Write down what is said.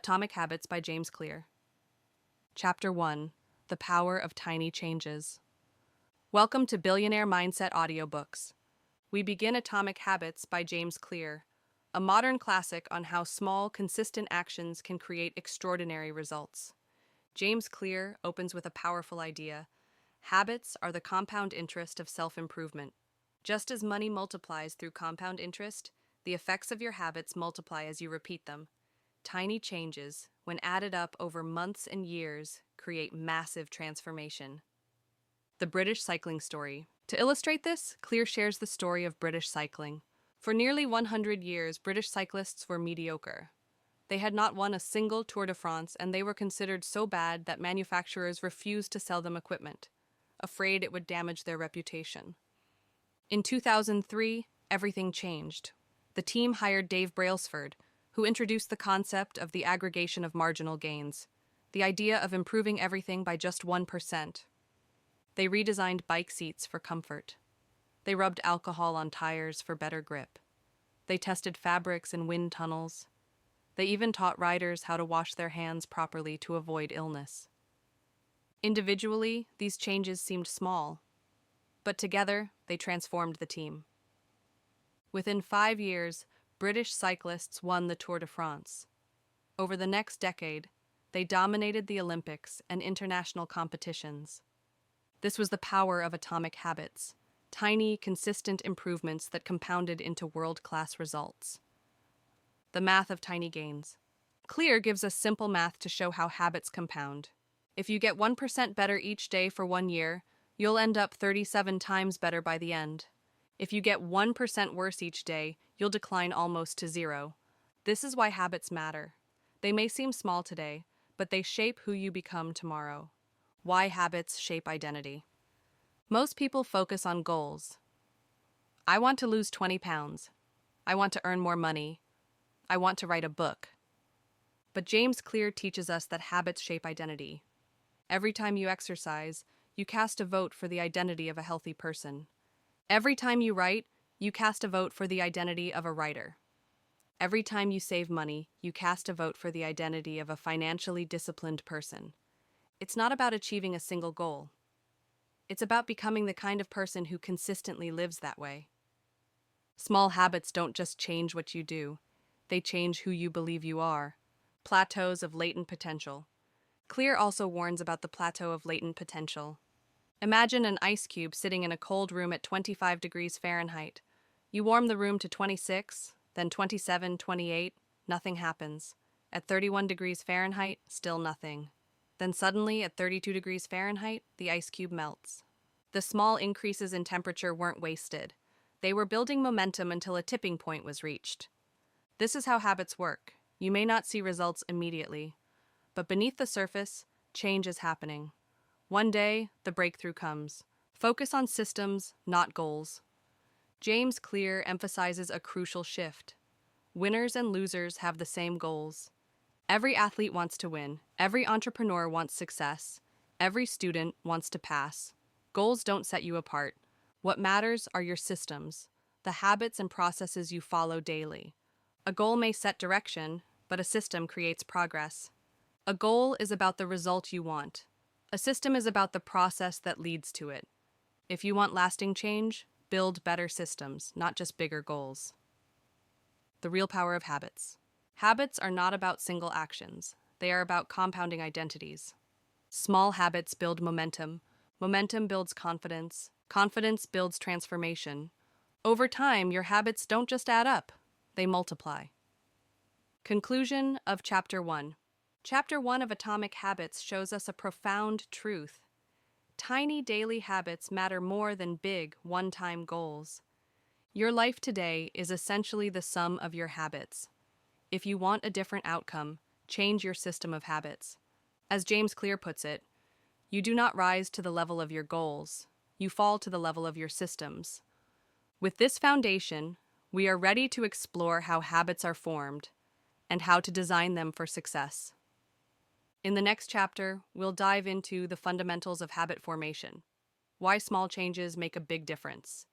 Atomic Habits by James Clear. Chapter 1. The Power of Tiny Changes. Welcome to Billionaire Mindset Audiobooks. We begin Atomic Habits by James Clear, a modern classic on how small, consistent actions can create extraordinary results. James Clear opens with a powerful idea. Habits are the compound interest of self-improvement. Just as money multiplies through compound interest, the effects of your habits multiply as you repeat them. Tiny changes, when added up over months and years, create massive transformation. The British cycling story. To illustrate this, Clear shares the story of British cycling. For nearly 100 years, British cyclists were mediocre. They had not won a single Tour de France, and they were considered so bad that manufacturers refused to sell them equipment, afraid it would damage their reputation. In 2003, everything changed. The team hired Dave Brailsford, who introduced the concept of the aggregation of marginal gains, the idea of improving everything by just 1%. They redesigned bike seats for comfort. They rubbed alcohol on tires for better grip. They tested fabrics in wind tunnels. They even taught riders how to wash their hands properly to avoid illness. Individually, these changes seemed small, but together, they transformed the team. Within 5 years, British cyclists won the Tour de France. Over the next decade, they dominated the Olympics and international competitions. This was the power of atomic habits, tiny, consistent improvements that compounded into world-class results. The math of tiny gains. Clear gives us simple math to show how habits compound. If you get 1% better each day for 1 year, you'll end up 37 times better by the end. If you get 1% worse each day, you'll decline almost to zero. This is why habits matter. They may seem small today, but they shape who you become tomorrow. Why habits shape identity. Most people focus on goals. I want to lose 20 pounds. I want to earn more money. I want to write a book. But James Clear teaches us that habits shape identity. Every time you exercise, you cast a vote for the identity of a healthy person. Every time you write, you cast a vote for the identity of a writer. Every time you save money, you cast a vote for the identity of a financially disciplined person. It's not about achieving a single goal. It's about becoming the kind of person who consistently lives that way. Small habits don't just change what you do, they change who you believe you are. Plateaus of Latent Potential. Clear also warns about the Plateau of Latent Potential. Imagine an ice cube sitting in a cold room at 25 degrees Fahrenheit. You warm the room to 26, then 27, 28, nothing happens. At 31 degrees Fahrenheit, still nothing. Then suddenly, at 32 degrees Fahrenheit, the ice cube melts. The small increases in temperature weren't wasted. They were building momentum until a tipping point was reached. This is how habits work. You may not see results immediately, but beneath the surface, change is happening. One day, the breakthrough comes. Focus on systems, not goals. James Clear emphasizes a crucial shift. Winners and losers have the same goals. Every athlete wants to win. Every entrepreneur wants success. Every student wants to pass. Goals don't set you apart. What matters are your systems, the habits and processes you follow daily. A goal may set direction, but a system creates progress. A goal is about the result you want. A system is about the process that leads to it. If you want lasting change, build better systems, not just bigger goals. The real power of habits. Habits are not about single actions. They are about compounding identities. Small habits build momentum. Momentum builds confidence. Confidence builds transformation. Over time, your habits don't just add up, they multiply. Conclusion of Chapter 1. Chapter 1 of Atomic Habits shows us a profound truth. Tiny daily habits matter more than big, one-time goals. Your life today is essentially the sum of your habits. If you want a different outcome, change your system of habits. As James Clear puts it, you do not rise to the level of your goals, you fall to the level of your systems. With this foundation, we are ready to explore how habits are formed and how to design them for success. In the next chapter, we'll dive into the fundamentals of habit formation, why small changes make a big difference,